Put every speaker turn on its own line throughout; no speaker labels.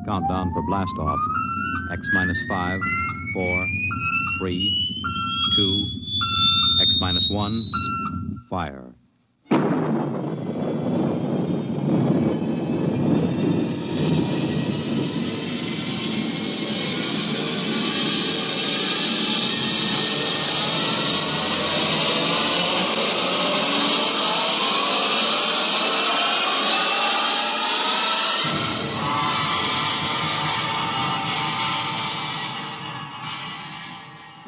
Countdown for blast off. X minus 5, 4, 3, 2, X minus 1, fire.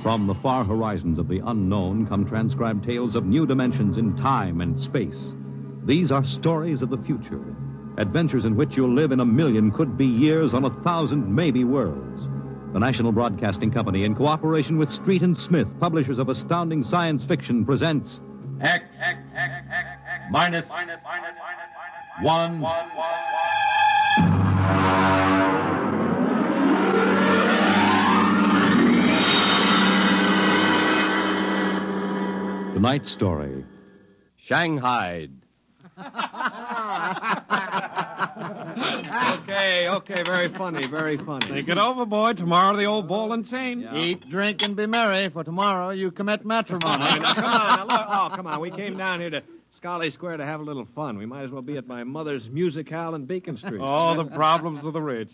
From the far horizons of the unknown come transcribed tales of new dimensions in time and space. These are stories of the future, adventures in which you'll live in 1,000,000 could-be years on 1,000 maybe worlds. The National Broadcasting Company, in cooperation with Street and Smith, publishers of astounding science fiction, presents
X minus 1.
Tonight's story.
Shanghaied.
Okay, very funny, very funny.
Think it over, boy. Tomorrow the old ball and chain.
Yeah.
Eat, drink, and be merry, for tomorrow you commit matrimony.
Now, come on. Now, look. Oh, come on. We came down here to Scarlet Square to have a little fun. We might as well be at my mother's musicale in Beacon Street.
Oh, the problems of the rich.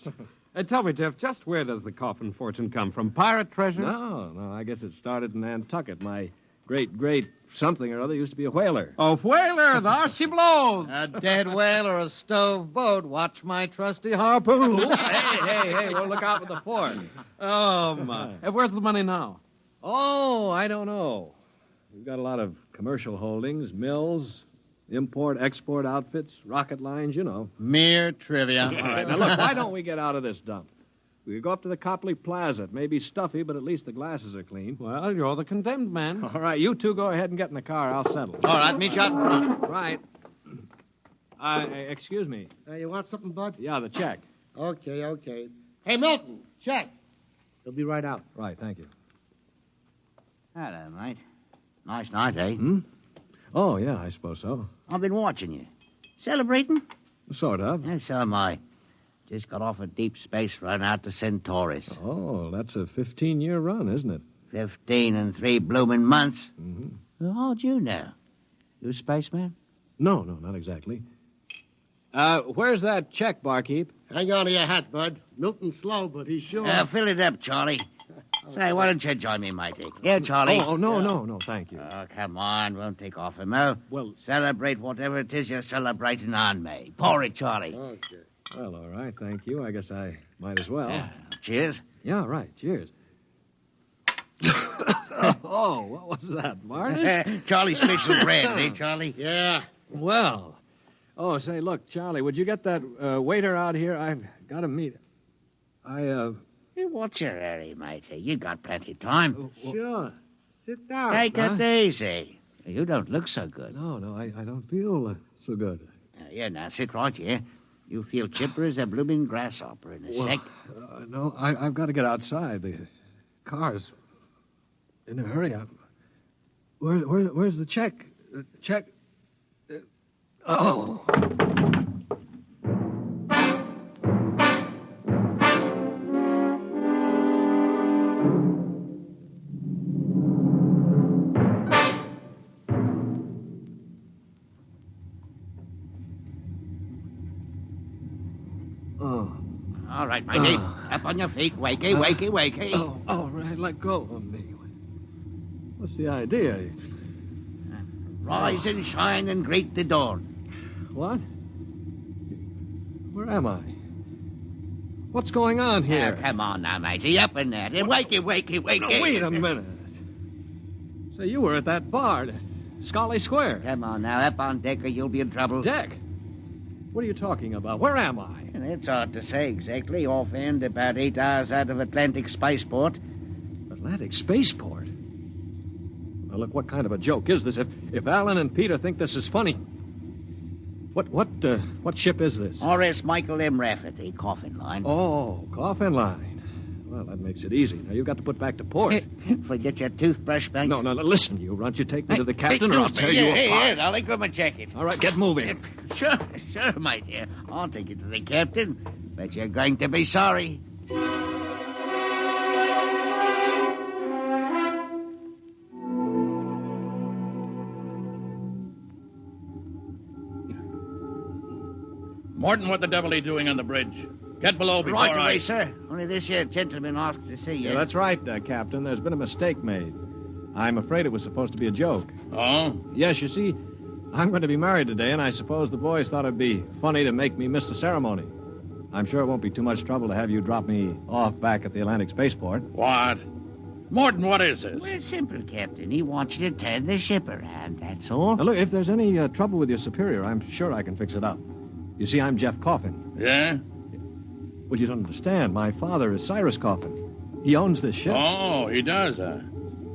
Tell me, Jeff, just where does the coffin fortune come from? Pirate treasure?
No, I guess it started in Nantucket. My great something or other used to be a whaler.
Oh, whaler, there she blows.
A dead whale or a stove boat, watch my trusty harpoon.
Hey, well, look out for the fort.
Oh, my. Where's the money now?
Oh, I don't know. We've got a lot of commercial holdings, mills, import-export outfits, rocket lines, you know.
Mere trivia.
All right, now look, why don't we get out of this dump? We go up to the Copley Plaza. It may be stuffy, but at least the glasses are clean.
Well, you're the condemned man.
All right, you two go ahead and get in the car. I'll settle.
All right, meet you out in front.
Right. Excuse me.
You want something, Bud?
Yeah, the check.
Okay. Hey, Milton, check. He'll be right out.
Right, thank you.
Hello, mate. Nice night, eh?
Oh, yeah, I suppose so.
I've been watching you. Celebrating?
Sort of.
Yeah, so am I. Just got off a deep space run out to Centaurus.
Oh, that's a 15-year run, isn't it?
15 and 3 blooming months.
Mm-hmm.
Well, how'd you know? You a spaceman?
No, not exactly. Where's that check, barkeep?
Hang on to your hat, Bud. Milton's slow, but he's sure.
Fill it up, Charlie. Say, why don't you join me, matey? Yeah, Charlie.
Oh, no, thank you.
Oh, come on. Won't take off him, oh.
Well,
celebrate whatever it is you're celebrating on me. Pour it, Charlie.
Okay.
Well, all right, thank you. I guess I might as well.
Yeah. Cheers.
Yeah, right. Cheers. Oh, what was that, varnish?
Charlie's special brand, eh, Charlie?
Yeah.
Well. Oh, say, look, Charlie, would you get that waiter out here? I've got to meet him.
Hey, what's your hurry, matey? You got plenty of time.
Sure. Sit down.
Take it easy. You don't look so good.
No, I don't feel so good.
Now, sit right here. You feel chipper as a blooming grasshopper in a sec.
No, I've got to get outside. The car's in a hurry. Where's the check? The check? Oh.
All right, matey. Up on your feet. Wakey.
Oh, all right, let go of me. What's the idea?
Rise and shine and greet the dawn.
What? Where am I? What's going on here?
Come on now, matey. Up in there. Wakey.
No, wait a minute. Say, you were at that bar, Scarlet Square.
Come on now. Up on deck or you'll be in trouble.
Deck? What are you talking about? Where am I?
And it's hard to say exactly. Offhand, about 8 hours out of Atlantic Spaceport.
Atlantic Spaceport? Now, look, what kind of a joke is this? If Alan and Peter think this is funny... What ship is this?
R.S. Michael M. Rafferty, coffin line.
Oh, coffin line. Well, that makes it easy. Now, you've got to put back to port.
Forget your toothbrush, Banks.
No, listen, you runt. You take me to the captain, or I'll tear you apart.
Here, I'll let go of my jacket.
All right, get moving.
Sure, my dear. I'll take you to the captain. But you're going to be sorry.
Morton, what the devil are you doing on the bridge? Get below before
Right
I...
away, sir. Only this here gentleman asked to see you.
Yeah, that's right, Captain. There's been a mistake made. I'm afraid it was supposed to be a joke.
Oh?
Yes, you see, I'm going to be married today, and I suppose the boys thought it'd be funny to make me miss the ceremony. I'm sure it won't be too much trouble to have you drop me off back at the Atlantic Spaceport.
What? Morton, what is this?
Well, it's simple, Captain. He wants you to turn the ship around, that's all.
Now, look, if there's any trouble with your superior, I'm sure I can fix it up. You see, I'm Jeff Coffin.
Yeah?
Well, you don't understand. My father is Cyrus Coffin. He owns this ship.
Oh, he does,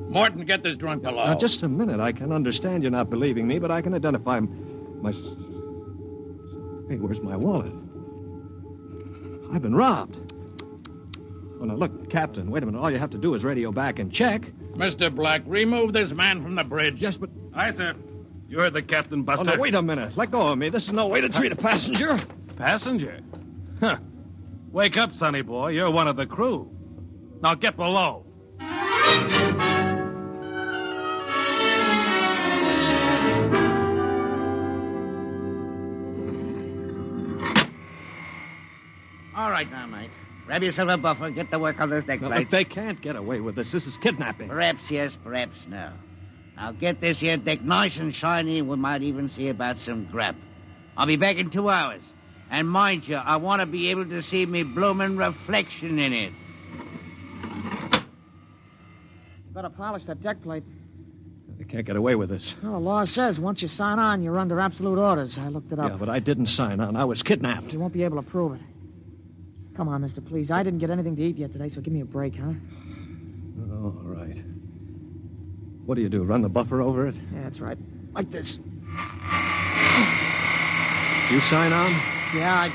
Morton, get this drunk below.
Now, just a minute. I can understand you not believing me, but I can identify my... Hey, where's my wallet? I've been robbed. Oh, now, look, Captain, wait a minute. All you have to do is radio back and check.
Mr. Black, remove this man from the bridge.
Yes, but...
Aye, sir. You heard the captain,
Oh,
Buster.
no, wait a minute. Let go of me. This is no way to treat a passenger.
Passenger? Huh. Wake up, sonny boy. You're one of the crew. Now get below.
All right now, mate. Grab yourself a buffer. Get to work on those deck
Now,
plates.
look, they can't get away with this. This is kidnapping.
Perhaps yes, perhaps no. Now get this here deck nice and shiny, and we might even see about some grub. I'll be back in 2 hours. And mind you, I want to be able to see me bloomin' reflection in it.
Better polish that deck plate.
They can't get away with this.
Well, the law says once you sign on, you're under absolute orders. I looked it up.
Yeah, but I didn't sign on. I was kidnapped.
You won't be able to prove it. Come on, mister, please. I didn't get anything to eat yet today, so give me a break, huh?
Oh, all right. What do you do, run the buffer over it?
Yeah, that's right. Like this.
You sign on?
Yeah, I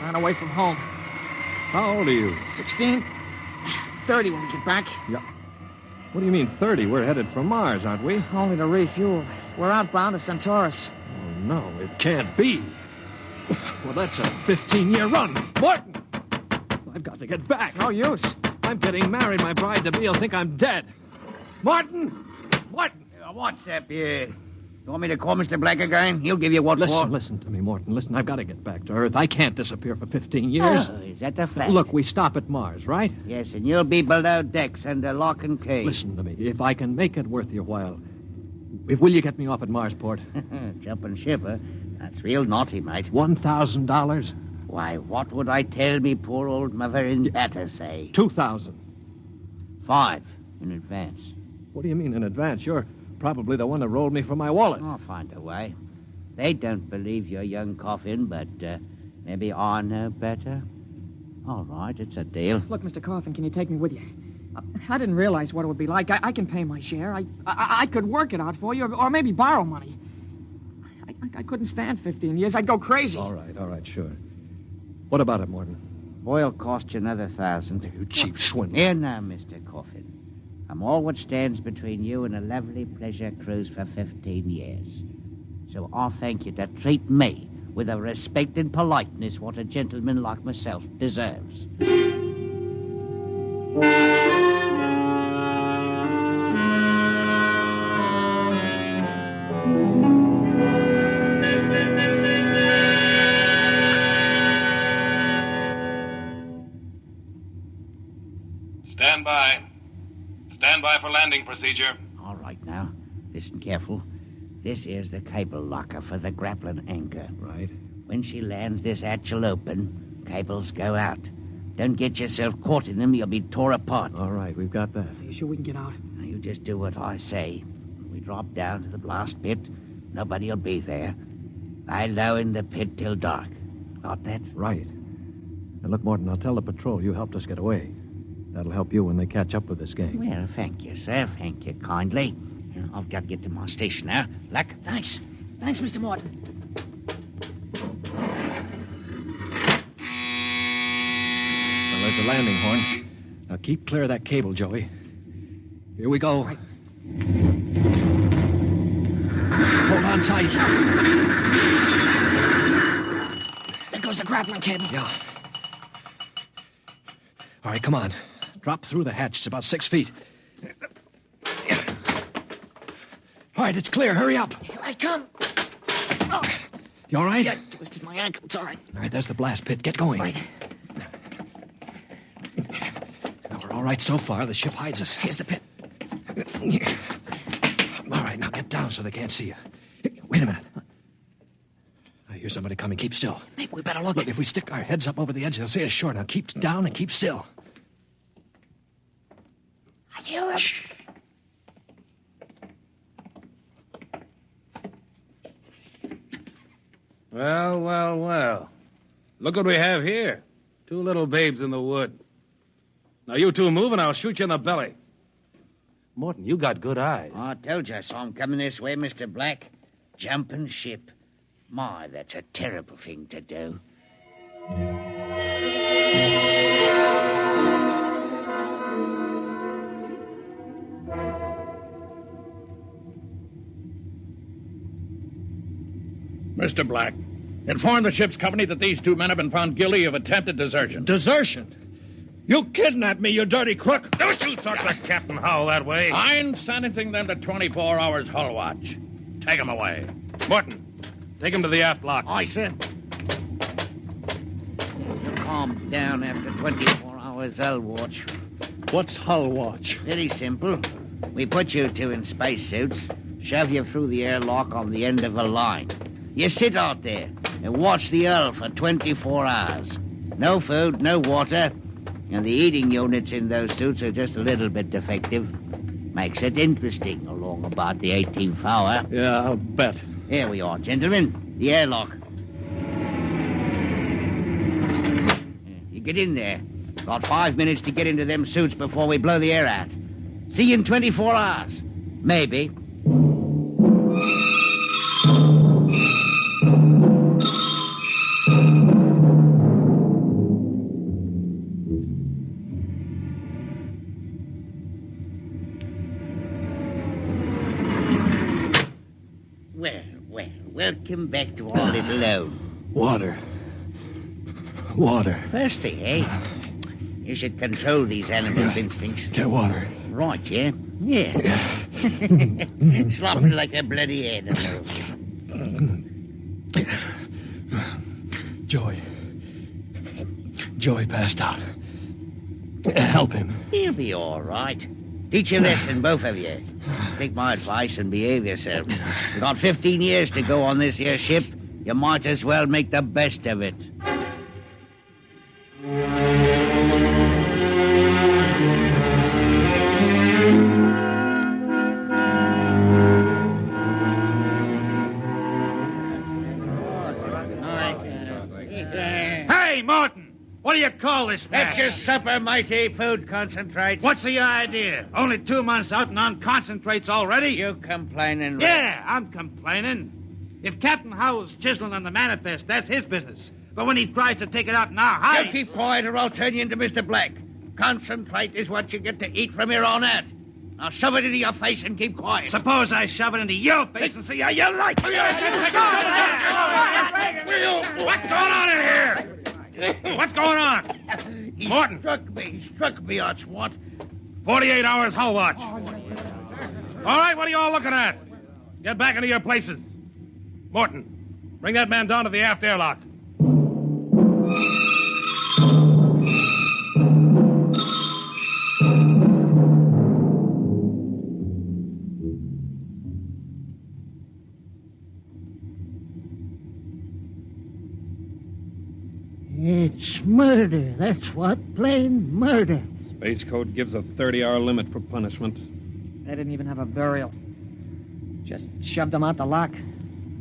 ran away from home.
How old are you?
16? 30 when we get back.
Yeah. What do you mean 30? We're headed for Mars, aren't we?
Only to refuel. We're outbound to Centaurus.
Oh, no, it can't be. Well, that's a 15-year run. Morton! I've got to get back.
It's no use.
I'm getting married. My bride-to-be will think I'm dead. Martin! Martin!
What's up here? You want me to call Mr. Black again? He'll give you what for.
Listen to me, Morton. Listen, I've got to get back to Earth. I can't disappear for 15 years.
Oh, is that the fact?
Look, we stop at Mars, right?
Yes, and you'll be below decks under lock and key.
Listen to me. If I can make it worth your while, will you get me off at Marsport?
Jumping ship, huh? That's real naughty, mate.
$1,000?
Why, what would I tell me poor old mother in better say?
$2,000.
5 in advance.
What do you mean in advance? You're probably the one that rolled me for my wallet.
I'll find a way. They don't believe your young Coffin, but maybe I know better. All right, it's a deal.
Look, Mr. Coffin, can you take me with you? I didn't realize what it would be like. I can pay my share. I could work it out for you, or maybe borrow money. I couldn't stand 15 years. I'd go crazy.
All right, sure. What about it, Morton?
Boy'll cost you another 1,000.
You cheap swindler.
Here now, Mr. Coffin. I'm all what stands between you and a lovely pleasure cruise for 15 years. So I'll thank you to treat me with the respect and politeness what a gentleman like myself deserves.
Stand by. Stand by for landing procedure.
All right now. Listen careful. This is the cable locker for the grappling anchor.
Right.
When she lands, this hatch'll open. Cables go out. Don't get yourself caught in them. You'll be tore apart.
All right, we've got that.
Are you sure we can get out?
Now, you just do what I say. When we drop down to the blast pit, nobody'll be there. Lie low in the pit till dark. Got that?
Right. Now, look, Morton, I'll tell the patrol you helped us get away. That'll help you when they catch up with this gang.
Well, thank you, sir. Thank you kindly. I've got to get to my station now. Luck.
Thanks. Thanks, Mr. Morton.
Well, there's a landing horn. Now keep clear of that cable, Joey. Here we go.
Right.
Hold on tight.
There goes the grappling cable.
Yeah. All right, come on. Drop through the hatch. It's about 6 feet. All right, it's clear. Hurry up.
Here I come. Oh,
You all right?
I twisted my ankle. It's all right.
All right, there's the blast pit. Get going.
Right.
Now, we're all right so far. The ship hides us.
Here's the pit.
All right, now get down so they can't see you. Wait a minute. I hear somebody coming. Keep still.
Maybe we better look.
Look, if we stick our heads up over the edge, they'll see us short. Now keep down and keep still.
I hear him.
Well, well, well. Look what we have here. 2 little babes in the wood. Now, you two move and I'll shoot you in the belly. Morton, you got good eyes.
Oh, I told you I saw him coming this way, Mr. Black. Jumping ship. My, that's a terrible thing to do.
Mr. Black, inform the ship's company that these 2 men have been found guilty of attempted desertion.
Desertion? You kidnapped me, you dirty crook!
Don't you talk to Captain Howell that way.
I'm sentencing them to 24 hours hull watch. Take them away.
Morton, take him to the aft lock.
Aye, sir. You calm down after 24 hours hull watch.
What's hull watch?
Very simple. We put you 2 in spacesuits, shove you through the airlock on the end of a line. You sit out there and watch the hull for 24 hours. No food, no water, and the eating units in those suits are just a little bit defective. Makes it interesting along about the 18th hour.
Yeah, I'll bet.
Here we are, gentlemen. The airlock. You get in there. Got 5 minutes to get into them suits before we blow the air out. See you in 24 hours. Maybe. Well, welcome back to our little home.
Water. Water.
Thirsty, eh? You should control these animals' instincts.
Get water.
Right, yeah? Yeah. Slopping like a bloody animal.
Joey passed out. Help him.
He'll be all right. Teach a lesson, both of you. Take my advice and behave yourself. You got 15 years to go on this here ship. You might as well make the best of it.
Hey, Martin! What do you call this
That's
mess?
your supper, matey. Food concentrate.
What's the idea? Only 2 months out and on concentrates already?
You complaining?
Yeah, I'm complaining. If Captain Howell's chiseling on the manifest, that's his business. But when he tries to take it out in our
You
hides...
keep quiet or I'll turn you into Mr. Black. Concentrate is what you get to eat from here on out. Now shove it into your face and keep quiet.
Suppose I shove it into your face and see how you like it.
What's going on in here? What's going on?
He
Morton.
struck me, that's what.
48 hours hull watch. All right, what are you all looking at? Get back into your places. Morton, bring that man down to the aft airlock.
It's murder, that's what. Plain murder.
Space Code gives a 30-hour limit for punishment.
They didn't even have a burial. Just shoved them out the lock.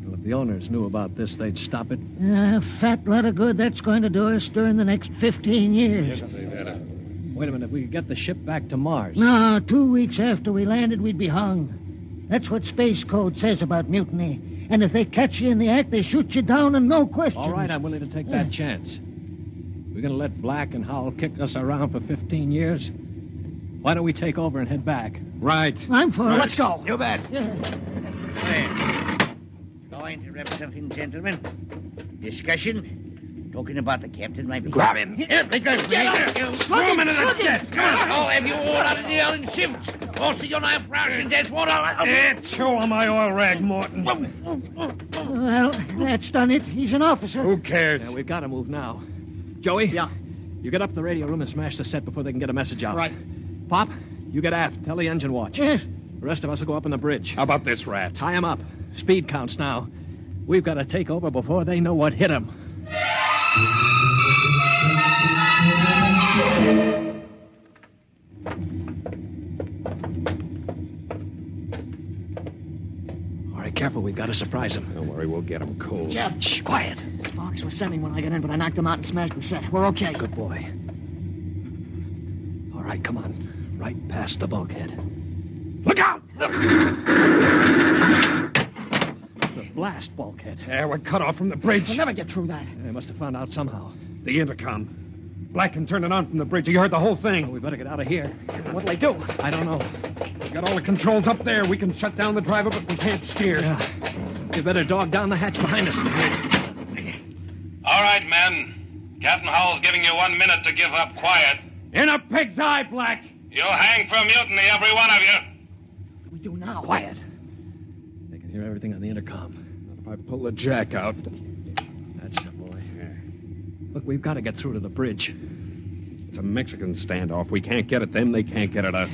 Well, if the owners knew about this, they'd stop it.
A fat lot of good that's going to do us during the next 15 years.
Wait a minute, we could get the ship back to Mars.
No, 2 weeks after we landed, we'd be hung. That's what Space Code says about mutiny. And if they catch you in the act, they shoot you down and no questions.
All right, I'm willing to take that chance. We're going to let Black and Howell kick us around for 15 years? Why don't we take over and head back?
Right.
I'm for it. Let's go.
You bet. Go interrupt something, gentlemen. Discussion? Talking about the captain, maybe?
Grab him.
Here, because
Slug him, slug him.
Oh, have you all out of the oil in shifts? Also, your knife rations, that's what I'll...
Show him my oil rag, Morton.
Well, that's done it. He's an officer.
Who cares?
Yeah, we've got to move now. Joey?
Yeah.
You get up to the radio room and smash the set before they can get a message out.
Right.
Pop, you get aft. Tell the engine watch.
Yes.
The rest of us will go up on the bridge.
How about this rat?
Tie him up. Speed counts now. We've got to take over before they know what hit them. All right, careful. We've got to surprise them.
Don't worry, we'll get him cold.
Jeff.
Shh, quiet.
Sparks was sending when I got in, but I knocked him out and smashed the set. We're okay.
Good boy. All right, come on. Right past the bulkhead.
Look out!
The blast bulkhead.
Yeah, we're cut off from the bridge.
We'll never get through that.
They must have found out somehow.
The intercom. Black can turn it on from the bridge. You heard the whole thing.
We better get out of here.
What'll they do?
I don't know.
We got all the controls up there. We can shut down the driver, but we can't steer.
Yeah. You better dog down the hatch behind us.
All right, men. Captain Howell's giving you 1 minute to give up quiet.
In a pig's eye, Black.
You'll hang for mutiny, every one of you.
What do we do now?
Quiet. They can hear everything on the intercom.
If I pull the jack out.
That's the boy. Look, we've got to get through to the bridge.
It's a Mexican standoff. We can't get at them. They can't get at us.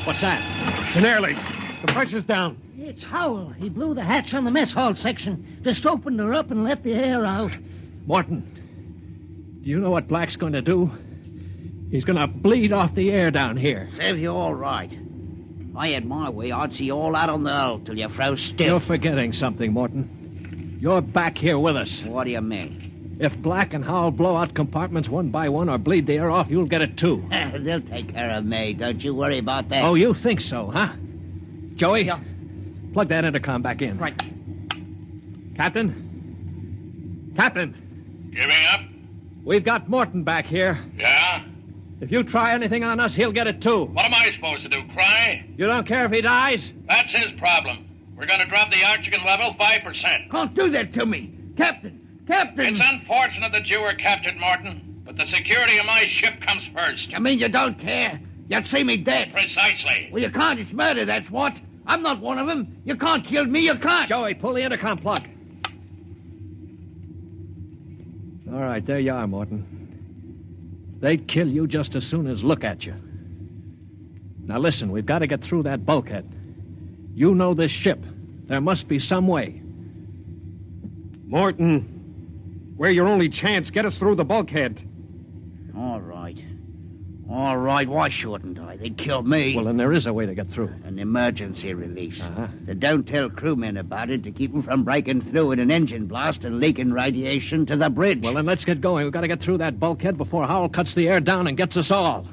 What's that?
It's an air leak. The pressure's down.
It's Howell. He blew the hatch on the mess hall section. Just opened her up and let the air out.
Morton, do you know what Black's going to do? He's going to bleed off the air down here.
Serves you all right. If I had my way, I'd see you all out on the hull till you froze stiff.
You're forgetting something, Morton. You're back here with us.
What do you mean?
If Black and Howell blow out compartments one by one or bleed the air off, you'll get it too.
They'll take care of me. Don't you worry about that.
Oh, you think so, huh? Joey?
Yeah.
Plug that intercom back in.
Right.
Captain? Captain,
Giving up?
we've got Morton back here.
Yeah?
If you try anything on us, he'll get it too.
What am I supposed to do, cry?
You don't care if he dies?
That's his problem. We're going to drop the oxygen level 5%.
Can't do that to me. Captain! Captain!
It's unfortunate that you were captured, Morton, but the security of my ship comes first.
You mean you don't care? You'd see me dead.
Precisely.
Well, you can't. It's murder, that's what. I'm not one of them. You can't kill me. You can't.
Joey, pull the intercom plug. All right, there you are, Morton. They'd kill you just as soon as look at you. Now listen, we've got to get through that bulkhead. You know this ship. There must be some way.
Morton, we're your only chance. Get us through the bulkhead.
All right. All right, why shouldn't I? They'd kill me.
Well, then there is a way to get through.
An emergency release.
Uh-huh.
They don't tell crewmen about it to keep them from breaking through in an engine blast and leaking radiation to the bridge.
Well, then let's get going. We've got to get through that bulkhead before Howell cuts the air down and gets us all.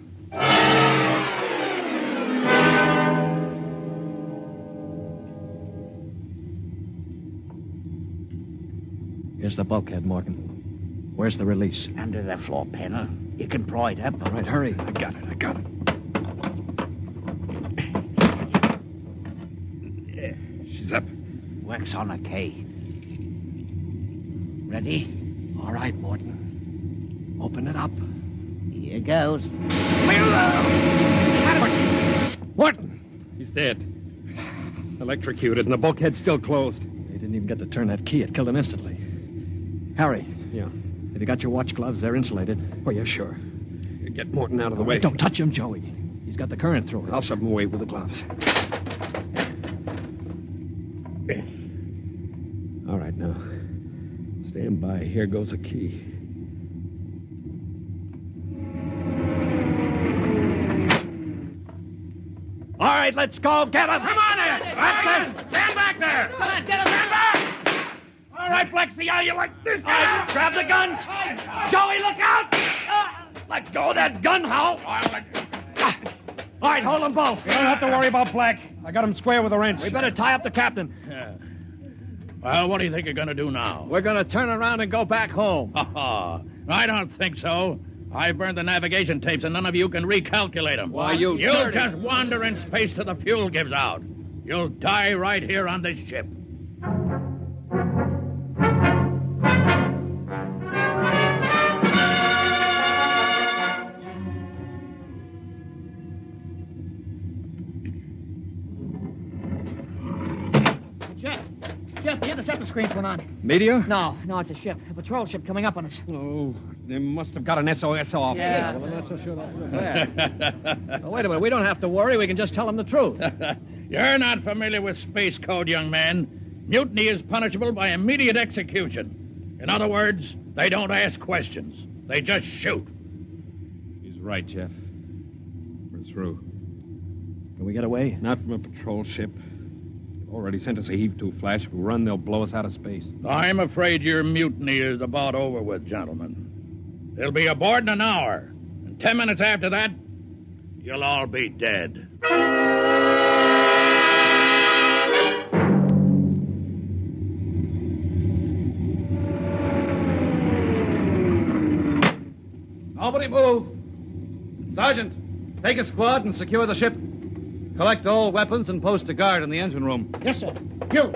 Here's the bulkhead, Morgan. Where's the release?
Under the floor panel. You can pry it up.
All right, hurry.
I got it. Yeah, she's up.
Wax on a key. Ready?
All right, Morton. Open it up.
Here goes.
Morton!
He's dead. Electrocuted, and the bulkhead's still closed.
They didn't even get to turn that key. It killed him instantly. Harry.
Yeah.
Have you got your watch gloves? They're insulated.
Oh, yeah, sure. Get Morton out of the way.
Don't touch him, Joey. He's got the current through him.
I'll shove him away with the gloves. All right, now. Stand by. Here goes a key.
All right, let's go. Get him.
Come on there! That's it! Stand back there!
Come on, get him!
Stand back! All right, Black, see how you like this?
Grab the guns. Joey, look out! Let go of that gun, Hal. All right, hold them both.
You don't have to worry about Black. I got him square with a wrench.
We better tie up the captain.
Well, what do you think you're going to do now?
We're going to turn around and go back home.
I don't think so. I burned the navigation tapes, and none of you can recalculate them.
Why, you
You'll
dirty-
just wander in space till the fuel gives out. You'll die right here on this ship.
Jeff, the interceptor screens went on.
Meteor?
No, it's a ship. A patrol ship coming up on us.
Oh, they must have got an SOS off.
Yeah.
Well, I'm not so sure that's bad. Wait a minute. We don't have to worry. We can just tell them the truth.
You're not familiar with space code, young man. Mutiny is punishable by immediate execution. In other words, they don't ask questions. They just shoot.
He's right, Jeff. We're through.
Can we get away?
Not from a patrol ship. They've already sent us a heave-to flash. If we run, they'll blow us out of space.
I'm afraid your mutiny is about over with, gentlemen. They'll be aboard in an hour. And 10 minutes after that, you'll all be dead.
Nobody move. Sergeant, take a squad and secure the ship. Collect all weapons and post a guard in the engine room.
Yes, sir. You,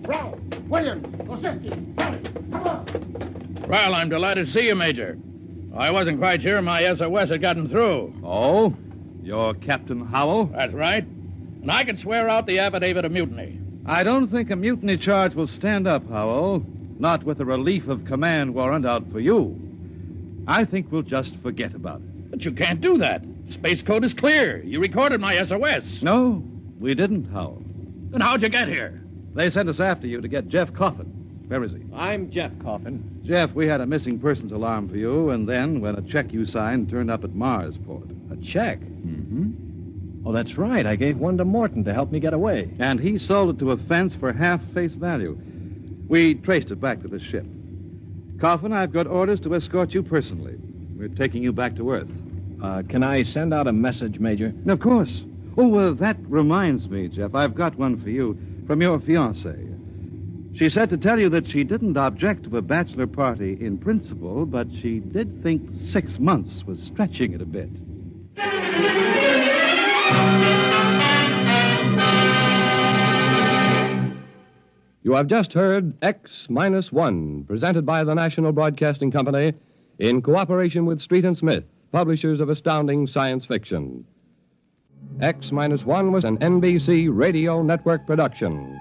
Brown, William, Osinski, Harry, come on.
Well, I'm delighted to see you, Major. I wasn't quite sure my SOS had gotten through.
Oh? You're Captain Howell?
That's right. And I can swear out the affidavit of mutiny.
I don't think a mutiny charge will stand up, Howell. Not with a relief of command warrant out for you. I think we'll just forget about it.
But you can't do that. Space code is clear. You recorded my SOS.
No, we didn't, Howell.
Then how'd you get here?
They sent us after you to get Jeff Coffin. Where is he?
I'm Jeff Coffin.
Jeff, we had a missing persons alarm for you, and then when a check you signed turned up at Marsport.
A check?
Mm-hmm.
Oh, that's right. I gave one to Morton to help me get away.
And he sold it to a fence for half face value. We traced it back to the ship. Coffin, I've got orders to escort you personally. We're taking you back to Earth.
Can I send out a message, Major?
Of course. Oh, that reminds me, Jeff. I've got one for you from your fiancée. She said to tell you that she didn't object to a bachelor party in principle, but she did think 6 months was stretching it a bit.
You have just heard X-1, presented by the National Broadcasting Company in cooperation with Street and Smith, publishers of astounding science fiction. X-1 was an NBC Radio Network production.